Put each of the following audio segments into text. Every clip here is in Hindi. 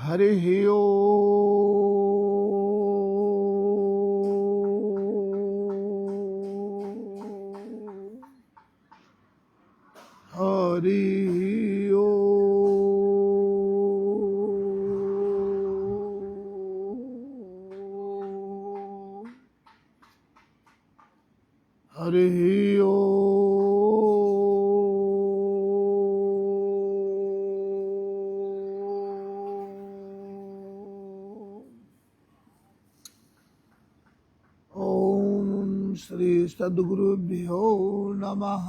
हरिः ओम् हरिः ओम् हरिः ओम श्री सद्गुरुभ्यो नमः।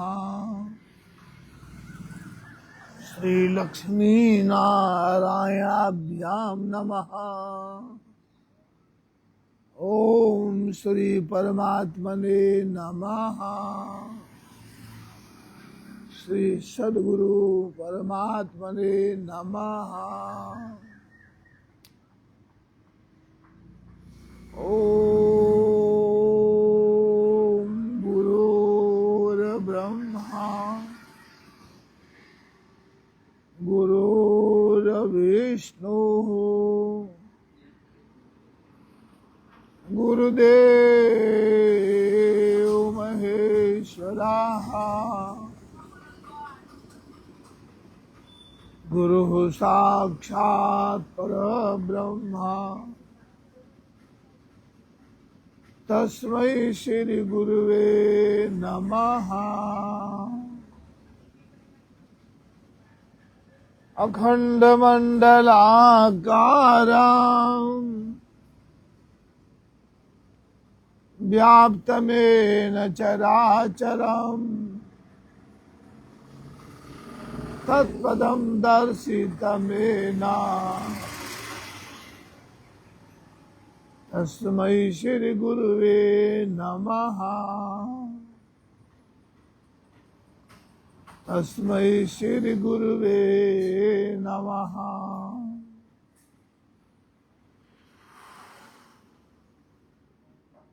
श्री लक्ष्मी नारायणाभ्यां नमः। ओम श्री परमात्मने नमः। श्री सद्गुरु परमात्मने नमः। ओम गुरुर्ब्रह्मा गुरुर्विष्णु गुरुदेव महेश्वरः गुरुः साक्षात् परब्रह्म तस्मै श्री गुरुवे नमः। अखण्डमण्डलाकारं व्याप्तमेन चराचरं तत्पदं दर्शितमेन तस्मै श्री गुरुवे नमः। तस्मै श्री गुरुवे नमः।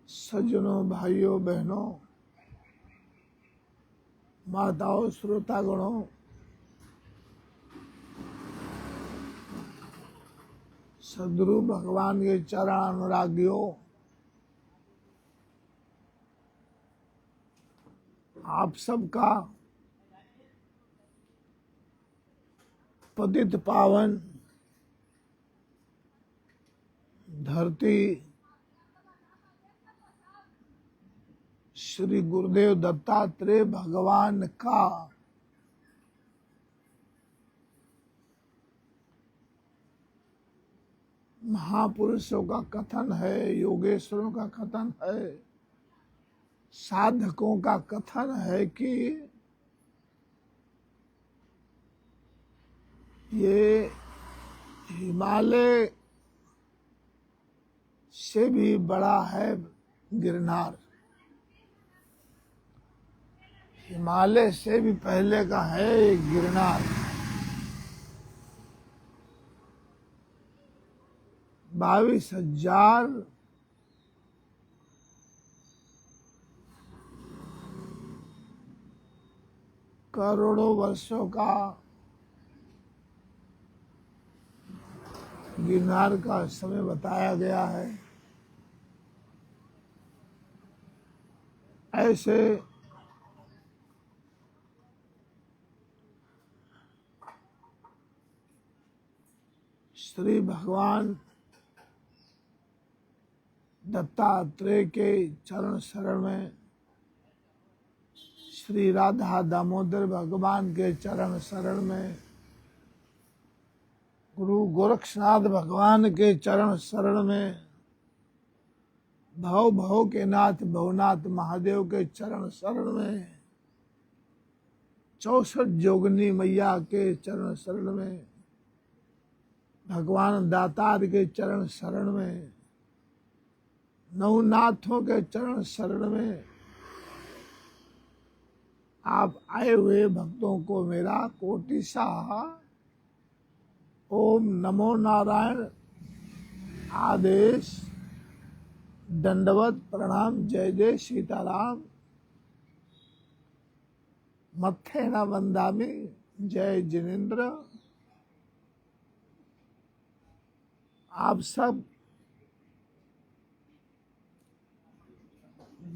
सज्जनों, भाइयों बहनों, माताओं, श्रोतागणों, सद्गुरु भगवान के चरण अनुरागियों, आप सबका पतित पावन धरती श्री गुरुदेव दत्तात्रेय भगवान का महापुरुषों का कथन है, योगेश्वरों का कथन है, साधकों का कथन है कि ये हिमालय से भी बड़ा है गिरनार। हिमालय से भी पहले का है गिरनार। 22,000 करोड़ों वर्षों का गिरनार का समय बताया गया है। ऐसे श्री भगवान दत्तात्रेय के चरण शरण में, श्री राधा दामोदर भगवान के चरण शरण में, गुरु गोरक्षनाथ भगवान के चरण शरण में, भव भव के नाथ भवनाथ महादेव के चरण शरण में, 64 जोगनी मैया के चरण शरण में, भगवान दातार के चरण शरण में, नवनाथों के चरण शरण में आप आए हुए भक्तों को मेरा कोटिसा ओम नमो नारायण आदेश, दंडवत प्रणाम, जय जय सीताराम, मत्थे न वंदामि, जय जिनेन्द्र। आप सब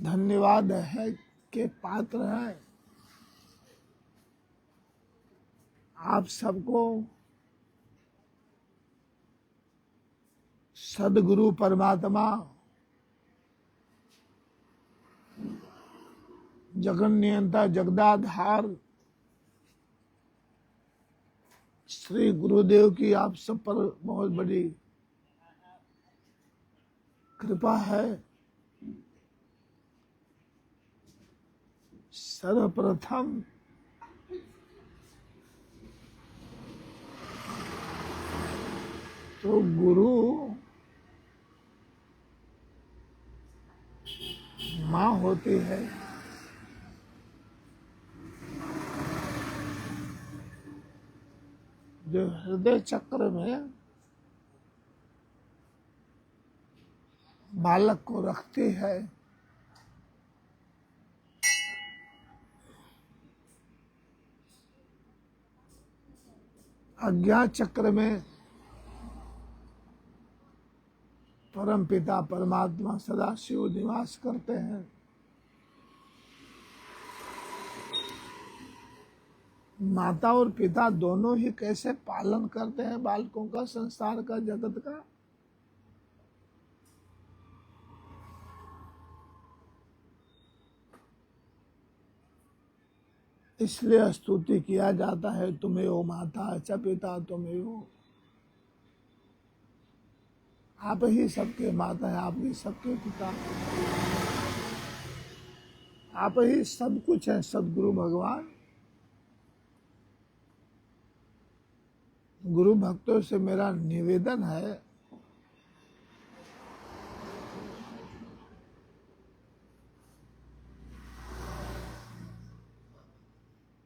धन्यवाद है के पात्र हैं। आप सबको सदगुरु परमात्मा जगन नियंता जगदाधार श्री गुरुदेव की आप सब पर बहुत बड़ी कृपा है। सर्वप्रथम तो गुरु माँ होती है, जो हृदय चक्र में बालक को रखती है। अज्ञा चक्र में परम पिता परमात्मा सदाशिव निवास करते हैं। माता और पिता दोनों ही कैसे पालन करते हैं बालकों का, संसार का, जगत का। इसलिए स्तुति किया जाता है, तुम्हें हो माता च पिता तुम्हें हो। आप ही सबके माता है, आप ही सबके पिता, आप ही सब कुछ है। सदगुरु भगवान गुरु भक्तों से मेरा निवेदन है,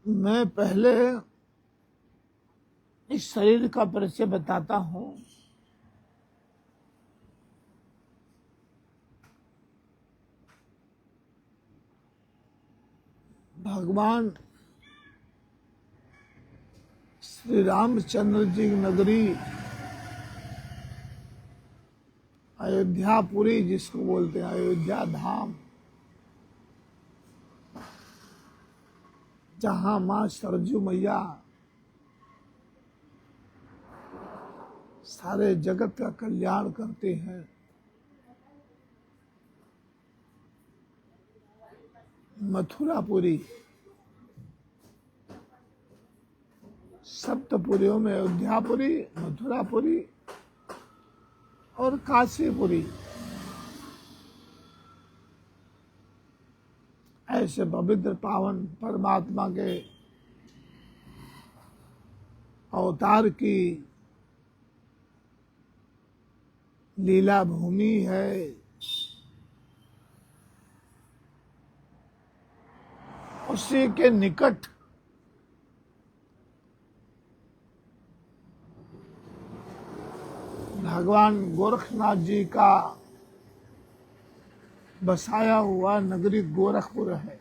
मैं पहले इस शरीर का परिचय बताता हूं। भगवान श्री रामचंद्र जी की नगरी अयोध्यापुरी, जिसको बोलते हैं अयोध्या धाम, जहां मां सरजू मैया सारे जगत का कल्याण करते हैं। मथुरापुरी, सप्तपुरियों में अयोध्यापुरी, मथुरापुरी और काशीपुरी, ऐसे पवित्र पावन परमात्मा के अवतार की लीला भूमि है। उसी के निकट भगवान गोरखनाथ जी का बसाया हुआ नगरी गोरखपुर है।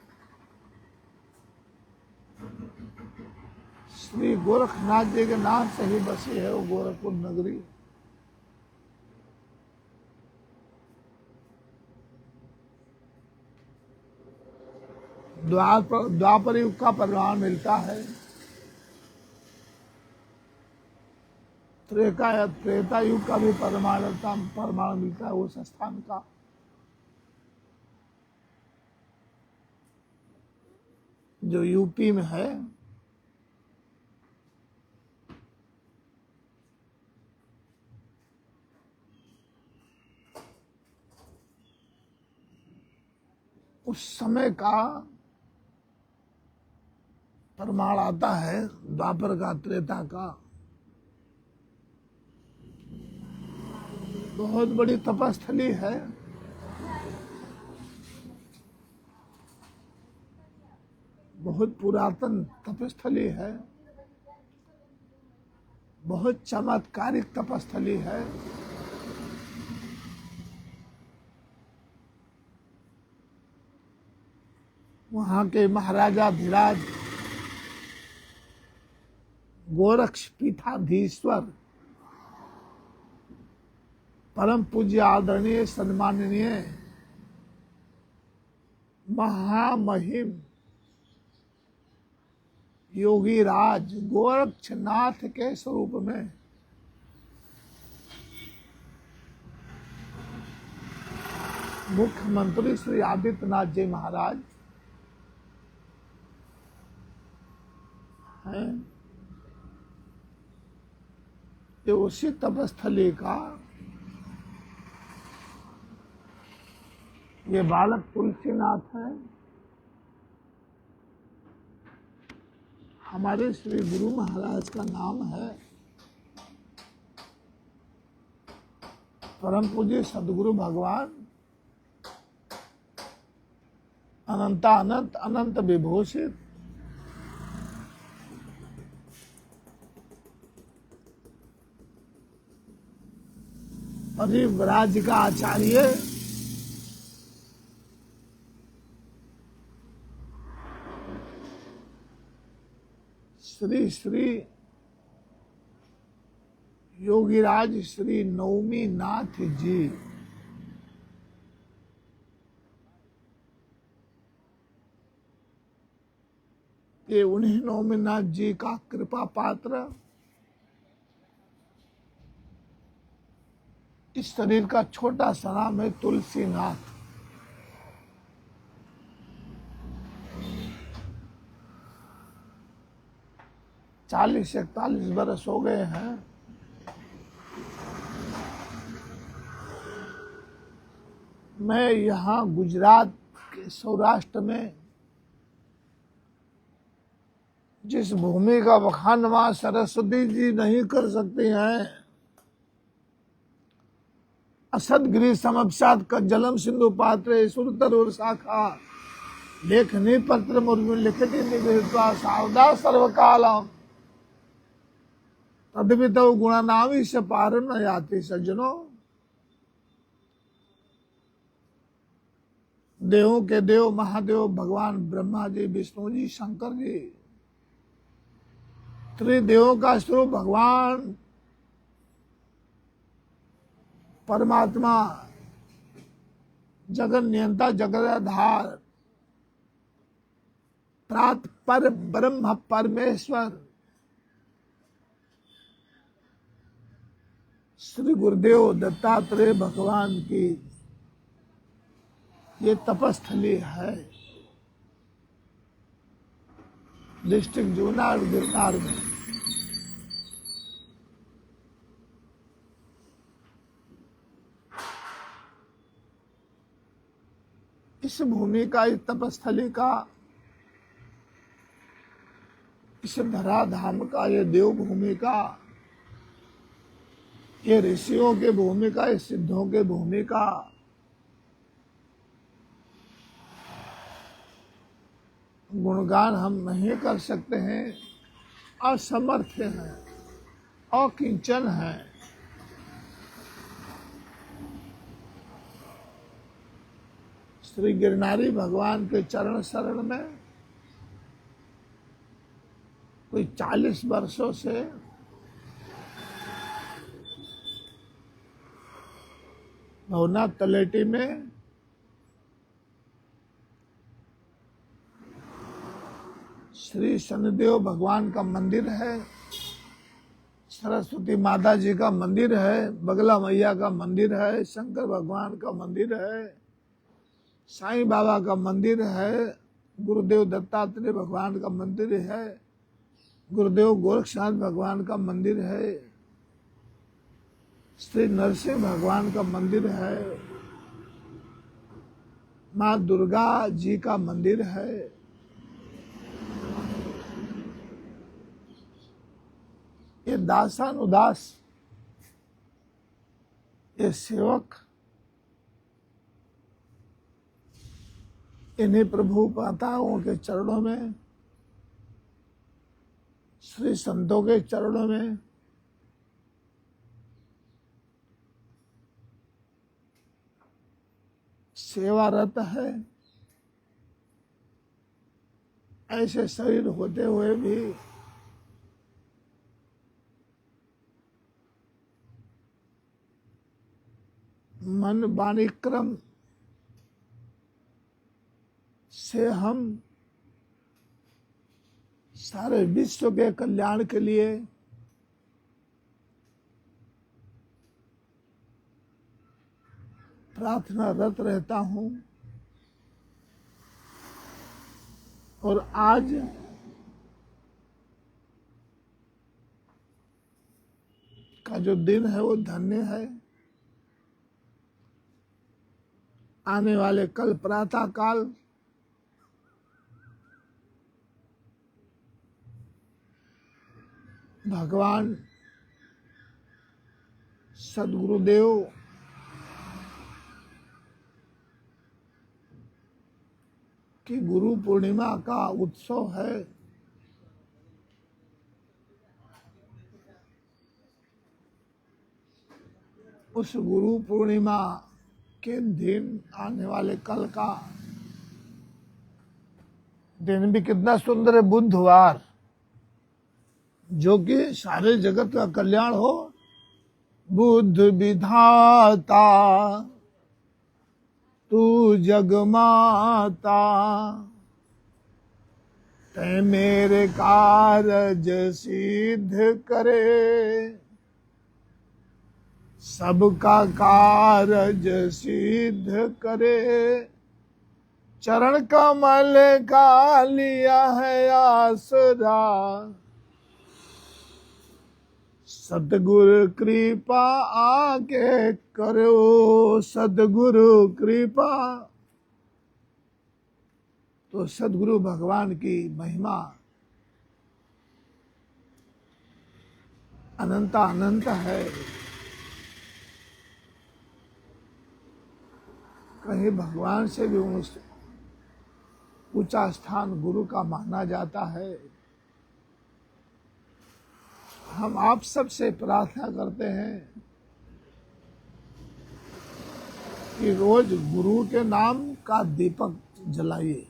श्री गोरखनाथ जी के नाम से ही बसी है वो गोरखपुर नगरी। द्वापर युग का प्रमाण मिलता है, त्रेता युग का भी प्रमाण मिलता है उस स्थान का। जो यूपी में है। उस समय का प्रमाण आता है, द्वापर का, त्रेता का। बहुत बड़ी तपस्थली है। बहुत पुरातन तपस्थली है, बहुत चमत्कारिक तपस्थली है। वहां के महाराजा धीराज गोरक्ष पीठाधीश्वर परम पूज्य आदरणीय सम्माननीय महामहिम योगी राज गोरक्षनाथ के स्वरूप में मुख्यमंत्री श्री आदित्यनाथ जी महाराज हैं। ये उसी तपस्थली का ये बालक तुलसीनाथ है। हमारे श्री गुरु महाराज का नाम है परम पूज्य सदगुरु भगवान अनंता अनंत अनंत विभूषित परिव्राज का आचार्य श्री श्री योगीराज श्री नवमी नाथ जी ये उन्हीं नवमी नाथ जी का कृपा पात्र इस शरीर का छोटा सा नाम है तुलसीनाथ। चालीस 41 बरस हो गए हैं मैं यहाँ गुजरात के सौराष्ट्र में जिस भूमि का बखान मां सरस्वती जी नहीं कर सकती हैं, असदगिरी समक्षात का जलम सिंधु पात्रे सुरतर और शाखा लेखनी पत्र मुर्मि लिखती निगृहीत्वा सावधा सर्वकालम तद्वितो गुणनामी से पार न याति। सज्जनों, देवों के देव महादेव भगवान ब्रह्मा जी, विष्णु जी, शंकर जी, त्रिदेवों का स्वरूप भगवान परमात्मा जगत नियंता जगदाधार त्रात पर ब्रह्म परमेश्वर श्री गुरुदेव दत्तात्रेय भगवान की ये तपस्थली है डिस्ट्रिक्ट जूनागढ़ गिरनार में। इस भूमि का, इस तपस्थली का, इस धराधाम का, ये देव भूमि का, ये ऋषियों के भूमि का, ये सिद्धों के भूमि का गुणगान हम नहीं कर सकते हैं। असमर्थ हैं, अकिंचन हैं। श्री गिरनारी भगवान के चरण शरण में कोई 40 वर्षों से भवनाथ तलेटी में श्री शनिदेव भगवान का मंदिर है, सरस्वती माता जी का मंदिर है, बगला मैया का मंदिर है, शंकर भगवान का मंदिर है, साईं बाबा का मंदिर है, गुरुदेव दत्तात्रेय भगवान का मंदिर है, गुरुदेव गोरक्षनाथ भगवान का मंदिर है, श्री नरसिंह भगवान का मंदिर है, माँ दुर्गा जी का मंदिर है। ये दासानुदास, ये सेवक इन्हीं प्रभु पाताओं के चरणों में, श्री संतों के चरणों में सेवारत है। ऐसे शरीर होते हुए भी मन वाणी क्रम से हम सारे विश्व के कल्याण के लिए प्रार्थनारत रहता हूं। और आज का जो दिन है वो धन्य है। आने वाले कल प्रातः काल भगवान सद्गुरुदेव की गुरु पूर्णिमा का उत्सव है। उस गुरु पूर्णिमा के दिन आने वाले कल का दिन भी कितना सुंदर है, बुधवार, जो कि सारे जगत का कल्याण हो। बुद्ध विधाता तू जगमाता, ते मेरे कारज सिद्ध करे, सबका कारज सिद्ध करे। चरण कमल का लिया है आसरा, सतगुरु कृपा आके करो, सतगुरु कृपा। तो सतगुरु भगवान की महिमा अनंत अनंत है। कहीं भगवान से भी ऊंचा स्थान गुरु का माना जाता है। हम आप सबसे प्रार्थना करते हैं कि रोज गुरु के नाम का दीपक जलाइए।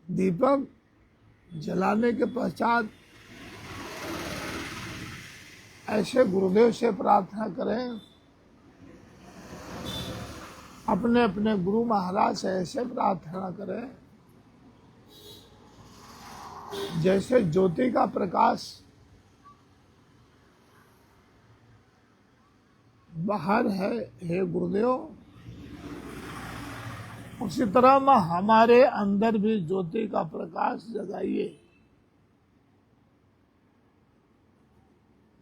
दीपक जलाने के पश्चात ऐसे गुरुदेव से प्रार्थना करें, अपने अपने गुरु महाराज से ऐसे प्रार्थना करें जैसे ज्योति का प्रकाश बाहर है, हे गुरुदेव, उसी तरह में हमारे अंदर भी ज्योति का प्रकाश जगाइए।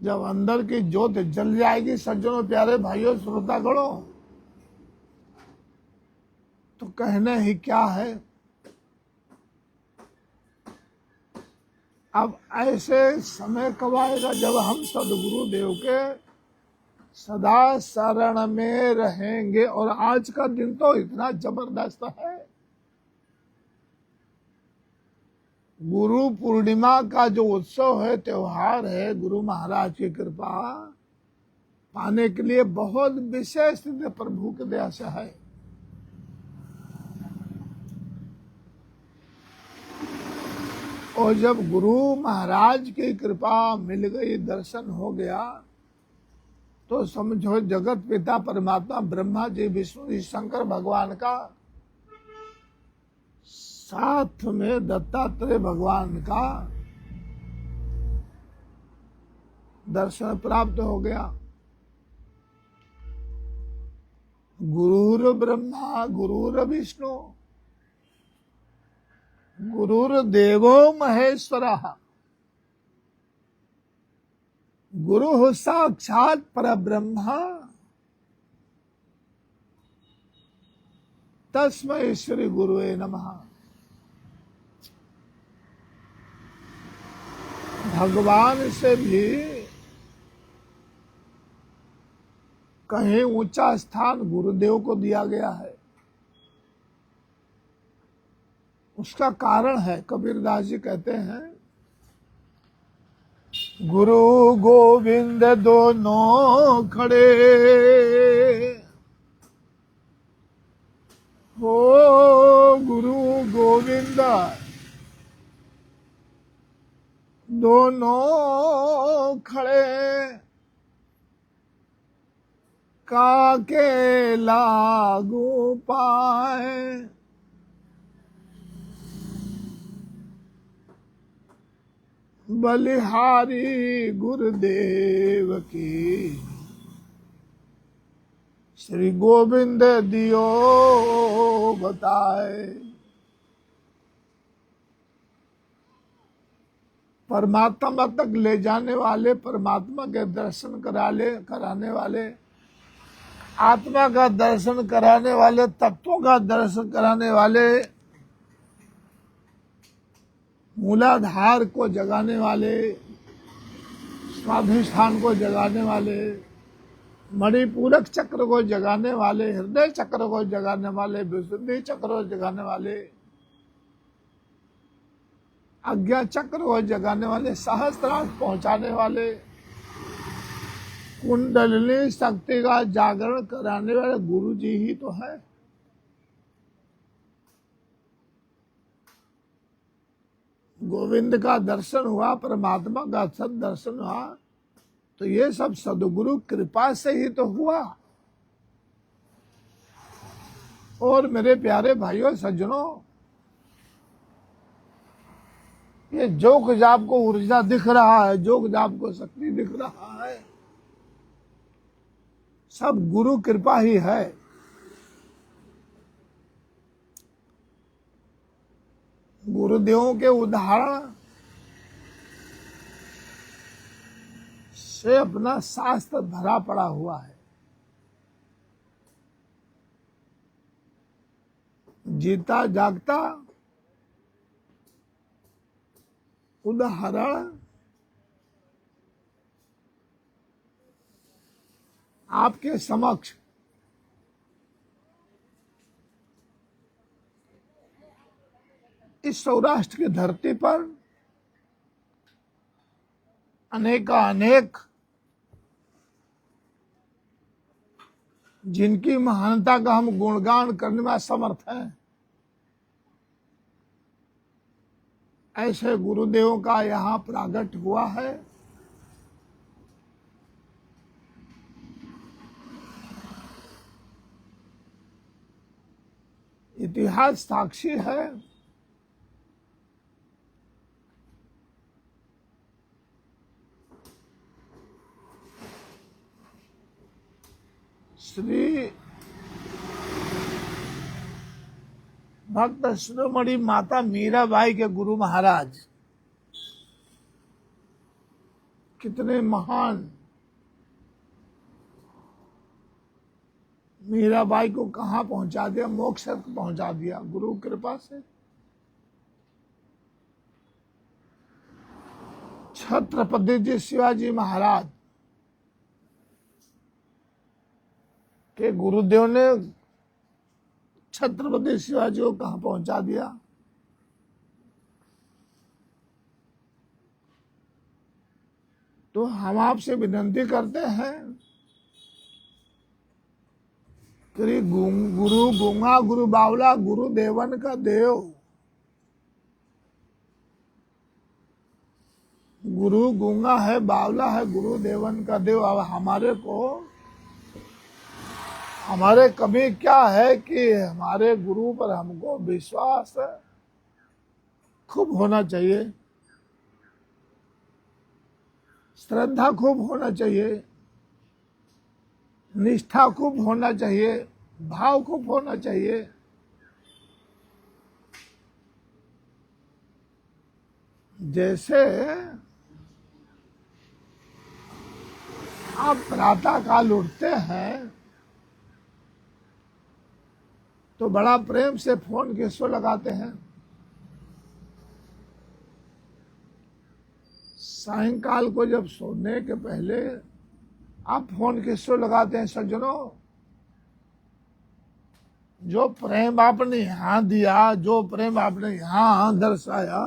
जब अंदर की ज्योत जल जाएगी सज्जनों, प्यारे भाइयों, श्रोतागणों, तो कहने ही क्या है। अब ऐसे समय कब आएगा जब हम सदगुरुदेव के सदा शरण में रहेंगे। और आज का दिन तो इतना जबरदस्त है। गुरु पूर्णिमा का जो उत्सव है, त्योहार है, गुरु महाराज की कृपा पाने के लिए बहुत विशेष स्थिति प्रभु की दया से है। और जब गुरु महाराज की कृपा मिल गई, दर्शन हो गया, तो समझो जगत पिता परमात्मा ब्रह्मा जी, विष्णु जी, शंकर भगवान का साथ में दत्तात्रेय भगवान का दर्शन प्राप्त हो गया। गुरुर ब्रह्मा गुरुर विष्णु गुरुर्देवो महेश्वरः, गुरु साक्षात परब्रह्म तस्मै श्री गुरुवे नमः। भगवान से भी कहीं ऊंचा स्थान गुरुदेव को दिया गया है। उसका कारण है, कबीरदास जी कहते हैं, गुरु गोविंद दोनों खड़े हो, गुरु गोविंद दोनों खड़े, काके लागू पाए, बलिहारी गुरुदेव की श्री गोविंद दियो बताए। परमात्मा तक ले जाने वाले, परमात्मा के दर्शन कराने वाले, आत्मा का दर्शन कराने वाले, तत्वों का दर्शन कराने वाले, मूलाधार को जगाने वाले, स्वाधिष्ठान को जगाने वाले, मणिपूरक चक्र को जगाने वाले, हृदय चक्र को जगाने वाले, विशुद्धि चक्र को जगाने वाले, आज्ञा चक्र को जगाने वाले, सहस्त्रार्थ पहुंचाने वाले, कुंडलिनी शक्ति का जागरण कराने वाले गुरु जी ही तो है। गोविंद का दर्शन हुआ, परमात्मा का सद दर्शन हुआ, तो ये सब सदगुरु कृपा से ही तो हुआ। और मेरे प्यारे भाइयों सज्जनों, ये जो कुछ आपको ऊर्जा दिख रहा है, जो कुछ आपको शक्ति दिख रहा है, सब गुरु कृपा ही है। गुरुदेवों के उदाहरण से अपना शास्त्र भरा पड़ा हुआ है। जीता जागता उदाहरण आपके समक्ष इस सौराष्ट्र की धरती पर अनेक जिनकी महानता का हम गुणगान करने में असमर्थ हैं, ऐसे गुरुदेवों का यहाँ प्रागट हुआ है। इतिहास साक्षी है। श्री भक्त शिरोमणि माता मीराबाई के गुरु महाराज कितने महान, मीराबाई को कहाँ पहुंचा दिया, मोक्ष तक पहुंचा दिया गुरु कृपा से। छत्रपति जी शिवाजी महाराज के गुरुदेव ने छत्रपति शिवाजी को कहाँ पहुंचा दिया। तो हम आपसे विनती करते हैं कि गुरु गूंगा गुरु बावला गुरु देवन का देव, गुरु गूंगा है बावला है गुरु देवन का देव। अब हमारे कमी क्या है कि हमारे गुरु पर हमको विश्वास खूब होना चाहिए, श्रद्धा खूब होना चाहिए, निष्ठा खूब होना चाहिए, भाव खूब होना चाहिए। जैसे आप प्रातः काल उठते हैं तो बड़ा प्रेम से फोन किसको लगाते हैं, सायंकाल को जब सोने के पहले आप फोन किसको लगाते हैं सज्जनों? जो प्रेम आपने यहाँ दिया, जो प्रेम आपने यहाँ दर्शाया,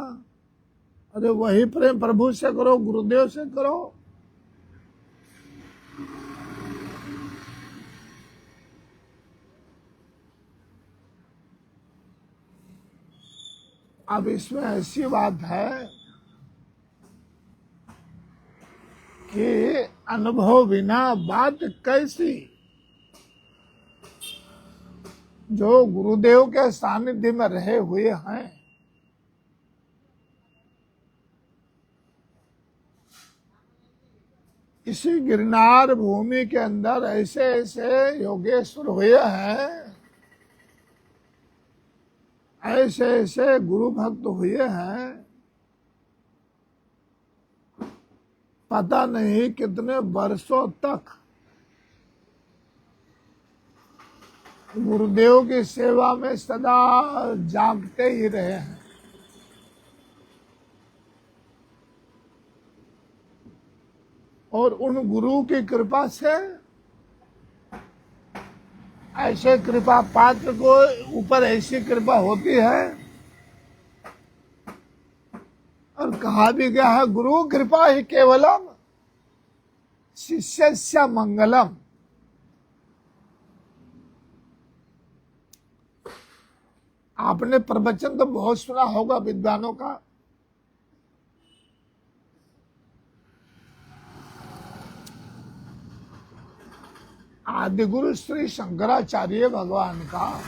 अरे वही प्रेम प्रभु से करो, गुरुदेव से करो। अब इसमें ऐसी बात है कि अनुभव बिना बात कैसी। जो गुरुदेव के सानिध्य में रहे हुए हैं, इसी गिरनार भूमि के अंदर ऐसे ऐसे योगेश्वर हुए हैं, ऐसे ऐसे गुरु भक्त हुए हैं, पता नहीं कितने वर्षों तक गुरुदेव की सेवा में सदा जागते ही रहे हैं। और उन गुरु की कृपा से ऐसे कृपा पात्र को ऊपर ऐसी कृपा होती है, और कहा भी गया है गुरु कृपा ही केवलम शिष्यस्य मंगलम। आपने प्रवचन तो बहुत सुना होगा विद्वानों का, आदिगुरु श्री शंकराचार्य भगवान का,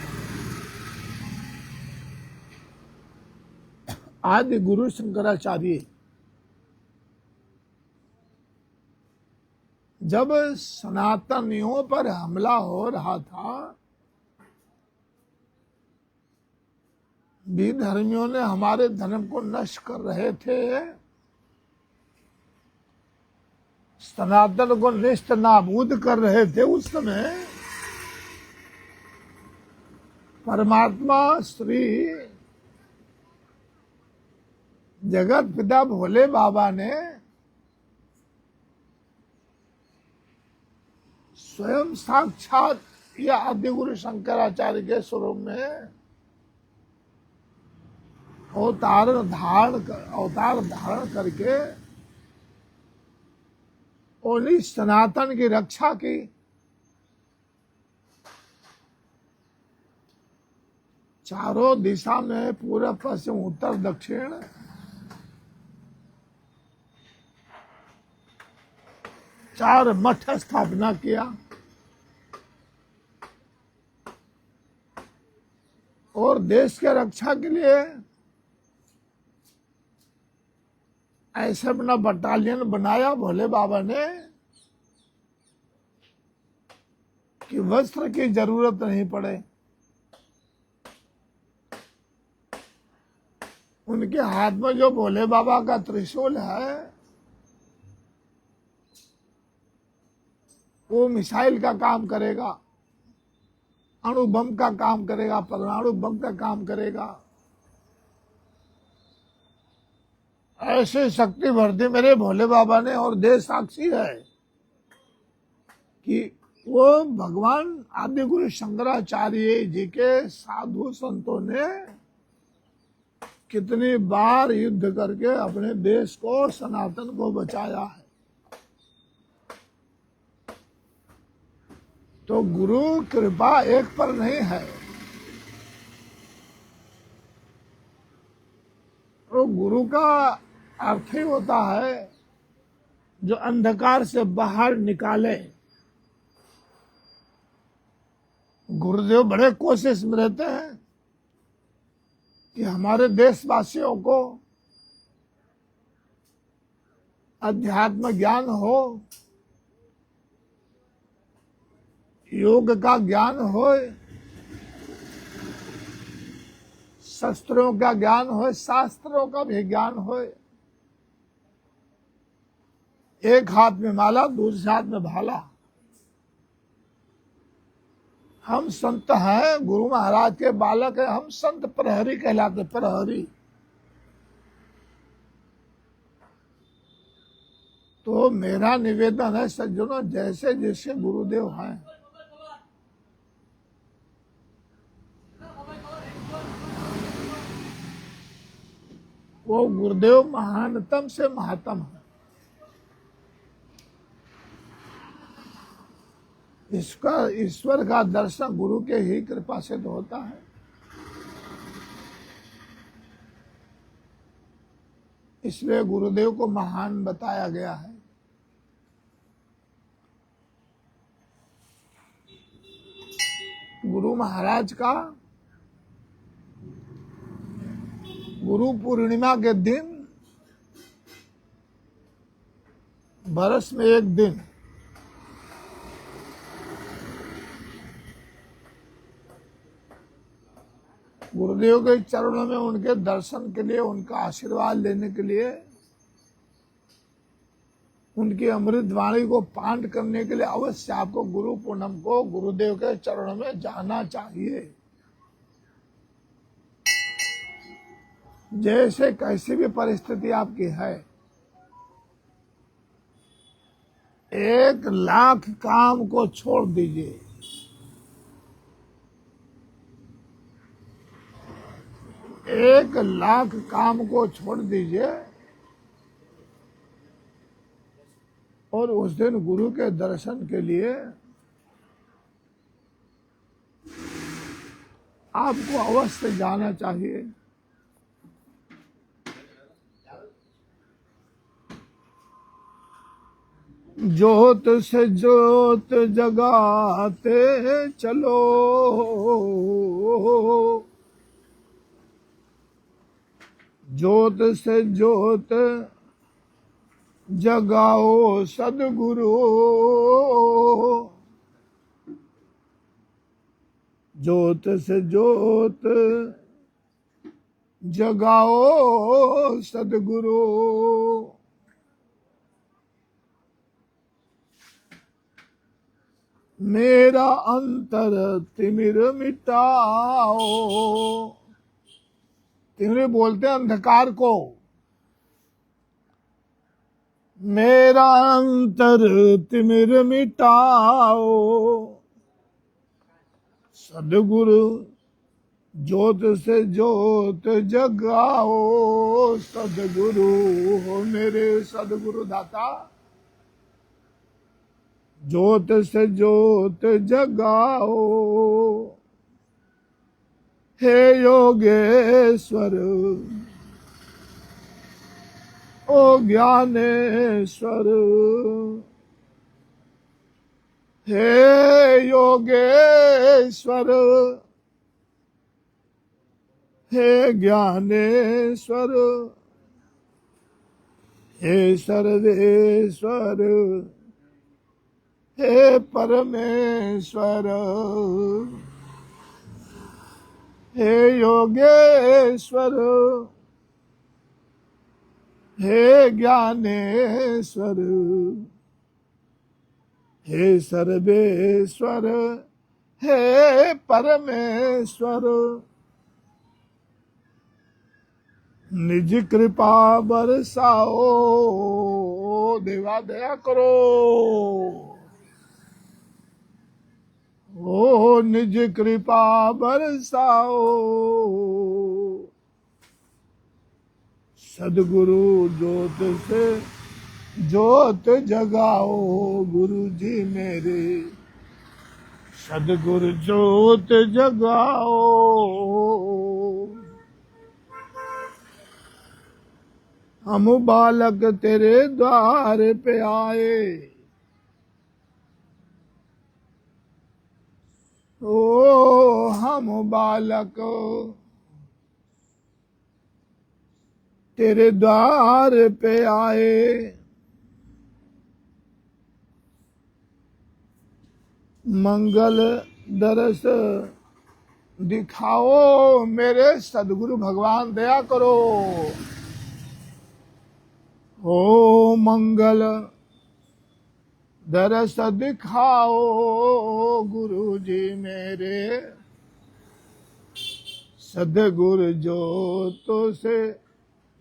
आदि गुरु शंकराचार्य जब सनातनियों पर हमला हो रहा था, विधर्मियों ने हमारे धर्म को नष्ट कर रहे थे, सनातन को निष्ठ नाबूद कर रहे थे, उस समय परमात्मा श्री जगत पिता भोले बाबा ने स्वयं साक्षात या आदिगुरु शंकराचार्य के स्वरूप में अवतार धारण करके उन्हीं सनातन की रक्षा की। चारों दिशा में पूर्व पश्चिम उत्तर दक्षिण चार मठ स्थापना किया, और देश के रक्षा के लिए ऐसा अपना बटालियन बनाया भोले बाबा ने कि वस्त्र की जरूरत नहीं पड़े। उनके हाथ में जो भोले बाबा का त्रिशूल है, वो मिसाइल का काम करेगा, अणु बम का काम करेगा, परमाणु बम का काम करेगा। ऐसी शक्ति भर दी मेरे भोले बाबा ने, और देश साक्षी है कि वो भगवान आदिगुरु शंकराचार्य जी के साधु संतों ने कितनी बार युद्ध करके अपने देश को, सनातन को बचाया है। तो गुरु कृपा एक पर नहीं है, तो गुरु का अर्थ ही होता है जो अंधकार से बाहर निकाले। गुरुदेव बड़े कोशिश में रहते हैं कि हमारे देशवासियों को अध्यात्म ज्ञान हो, योग का ज्ञान हो, शस्त्रों का ज्ञान हो, शास्त्रों का भी ज्ञान हो। एक हाथ में माला, दूसरे हाथ में भाला। हम संत हैं, गुरु महाराज के बालक हैं, हम संत प्रहरी कहलाते, प्रहरी। तो मेरा निवेदन है सज्जनों, जैसे जैसे गुरुदेव हैं, वो गुरुदेव महानतम से महातम है। इसका ईश्वर का दर्शन गुरु के ही कृपा से तो होता है। इसलिए गुरुदेव को महान बताया गया है। गुरु महाराज का गुरु पूर्णिमा के दिन बरस में एक दिन गुरुदेव के चरणों में उनके दर्शन के लिए, उनका आशीर्वाद लेने के लिए, उनकी अमृत वाणी को पान करने के लिए अवश्य आपको गुरु पूर्णम को गुरुदेव के चरणों में जाना चाहिए। जैसे कैसी भी परिस्थिति आपकी है, 1,00,000 काम को छोड़ दीजिए। एक 1,00,000 काम को छोड़ दीजिए और उस दिन गुरु के दर्शन के लिए आपको अवश्य जाना चाहिए। ज्योत से ज्योत जगाते चलो, ज्योत से ज्योत जगाओ सदगुरु, ज्योत से ज्योत जगाओ सदगुरु। मेरा अंतर तिमिर मिटाओ। तिमिर बोलते हैं अंधकार को। मेरा अंतर तिमिर मिटाओ सदगुरु, ज्योत से ज्योत जगाओ सदगुरु हो मेरे सदगुरु दाता। ज्योत से ज्योत जगाओ हे योगेश्वर, ओ ज्ञानेश्वर, हे योगेश्वर, हे ज्ञानेश्वर, हे सर्वेश्वर, हे परमेश्वर, हे योगेश्वर, हे ज्ञानेश्वर, हे सर्वेश्वर, हे परमेश्वर। निज कृपा बरसाओ, देवा दया करो। ओ निज कृपा बरसाओ सदगुरु, ज्योत से ज्योत जगाओ गुरु जी मेरे, सदगुरु ज्योत जगाओ। हम बालक तेरे द्वार पे आए, ओ हम बालक तेरे द्वार पे आए। मंगल दरस दिखाओ मेरे सदगुरु भगवान, दया करो। ओ मंगल दरस दिखाओ गुरु जी मेरे, सदगुरु ज्योत से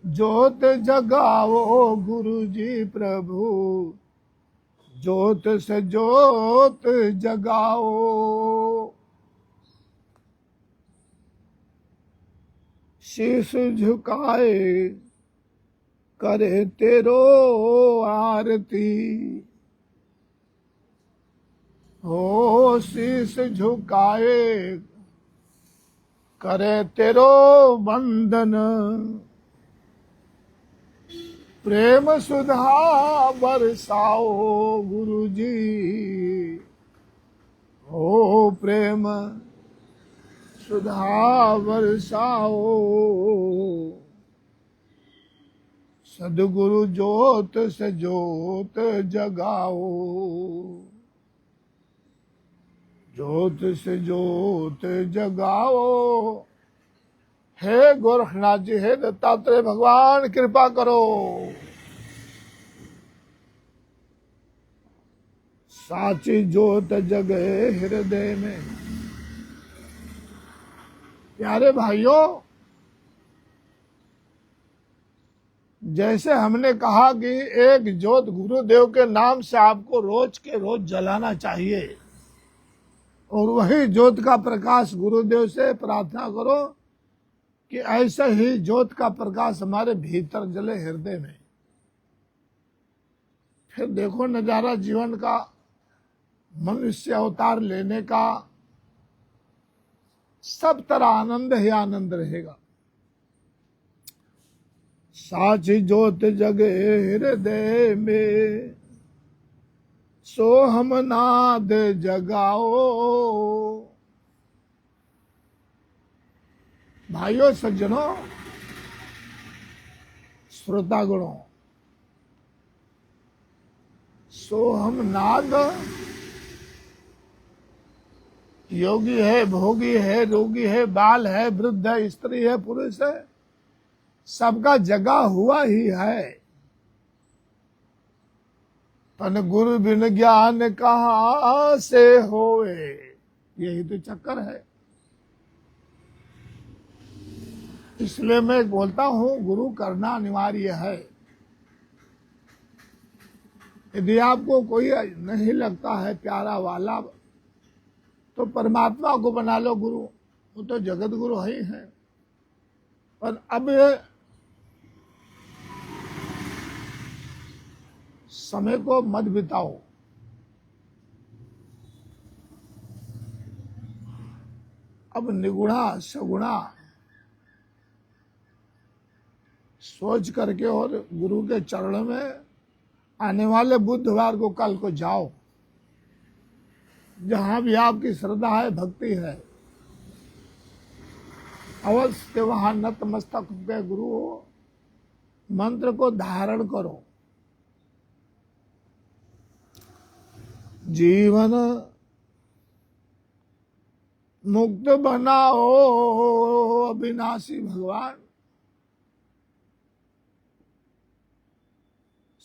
ज्योत जगाओ गुरु जी प्रभु, ज्योत से ज्योत जगाओ। शीश झुकाए करे तेरो आरती, हो शीश झुकाए करे तेरो वंदन। प्रेम सुधा बरसाओ गुरु जी, हो प्रेम सुधा बरसाओ, सदगुरु ज्योत से ज्योत जगाओ, ज्योत से ज्योत जगाओ। हे गोरखनाथ जी, हे दत्तात्रेय भगवान, कृपा करो। साची ज्योत जगे हृदय में। प्यारे भाइयों, जैसे हमने कहा कि एक ज्योत गुरुदेव के नाम से आपको रोज के रोज जलाना चाहिए, और वही ज्योत का प्रकाश गुरुदेव से प्रार्थना करो कि ऐसा ही ज्योत का प्रकाश हमारे भीतर जले, हृदय में। फिर देखो नजारा जीवन का, मनुष्य अवतार लेने का, सब तरह आनंद ही आनंद रहेगा। साची ज्योत जगे हृदय में, सो हम नाद जगाओ। भाइयों सज्जनों, श्रोतागणों, सो हम नाद, योगी है, भोगी है, रोगी है, बाल है, वृद्ध है, स्त्री है, पुरुष है, सबका जगा हुआ ही है। तन गुरु बिन ज्ञान कहाँ से होवे, यही तो चक्कर है। इसलिए मैं बोलता हूं, गुरु करना अनिवार्य है। यदि आपको कोई नहीं लगता है प्यारा वाला, तो परमात्मा को बना लो गुरु, वो तो जगत गुरु ही है। पर अब समय को मत बिताओ। अब निगुणा सगुणा सोच करके और गुरु के चरणों में आने वाले बुधवार को, कल को जाओ। जहां भी आपकी श्रद्धा है, भक्ति है, अवश्य वहां नतमस्तक के गुरु मंत्र को धारण करो। जीवन मुक्त बनाओ अविनाशी भगवान,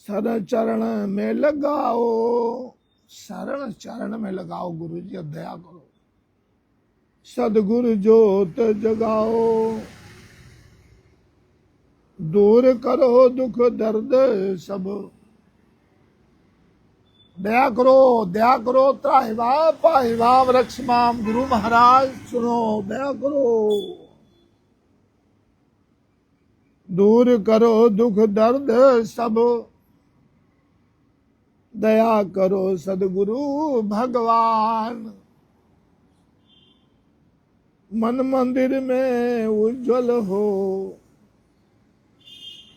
शरण चरण में लगाओ, शरण चरण में लगाओ। गुरु जी अब दया करो, सदगुरु ज्योत जगाओ, दूर करो दुख दर्द सब। दया करो, दया करो, त्राहिमाम पाहिमाम रक्षमाम। गुरु महाराज सुनो, दया करो, दूर करो दुख दर्द सब, दया करो सदगुरु भगवान। मन मंदिर में उज्जवल हो,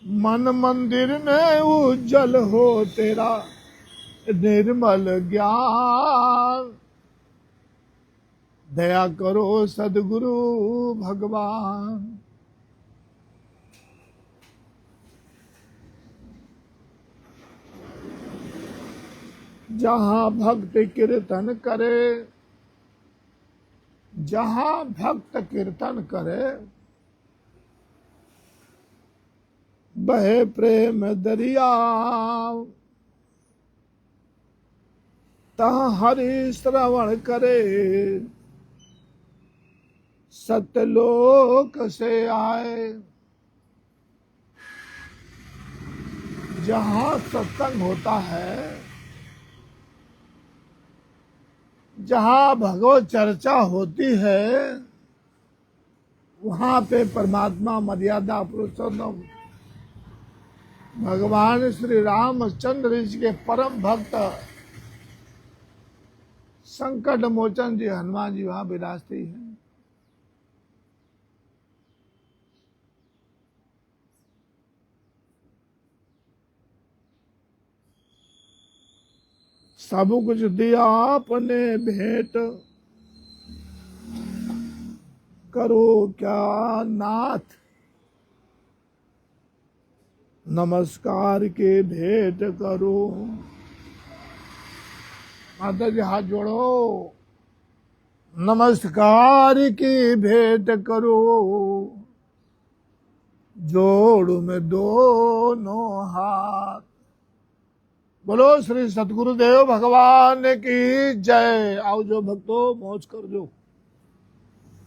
मन मंदिर में उज्जवल हो तेरा निर्मल ज्ञान। दया करो सदगुरु भगवान। जहां भक्त कीर्तन करे, जहां भक्त कीर्तन करे, बहे प्रेम दरिया, तहाँ हरि श्रवण करे, सत्यलोक से आए। जहां सत्संग होता है, जहां भगवत चर्चा होती है, वहां पे परमात्मा मर्यादा पुरुषोत्तम भगवान श्री रामचंद्र जी के परम भक्त संकट मोचन जी हनुमान जी वहां विराजते हैं। सब कुछ दिया आपने भेंट, करो क्या नाथ, नमस्कार के भेंट करो। माता जी हाथ जोड़ो, नमस्कार की भेंट करो, जोड़ में दोनों हाथ। बोलो श्री सतगुरुदेव भगवान की जय। आओ जो भक्तों मौज कर जो।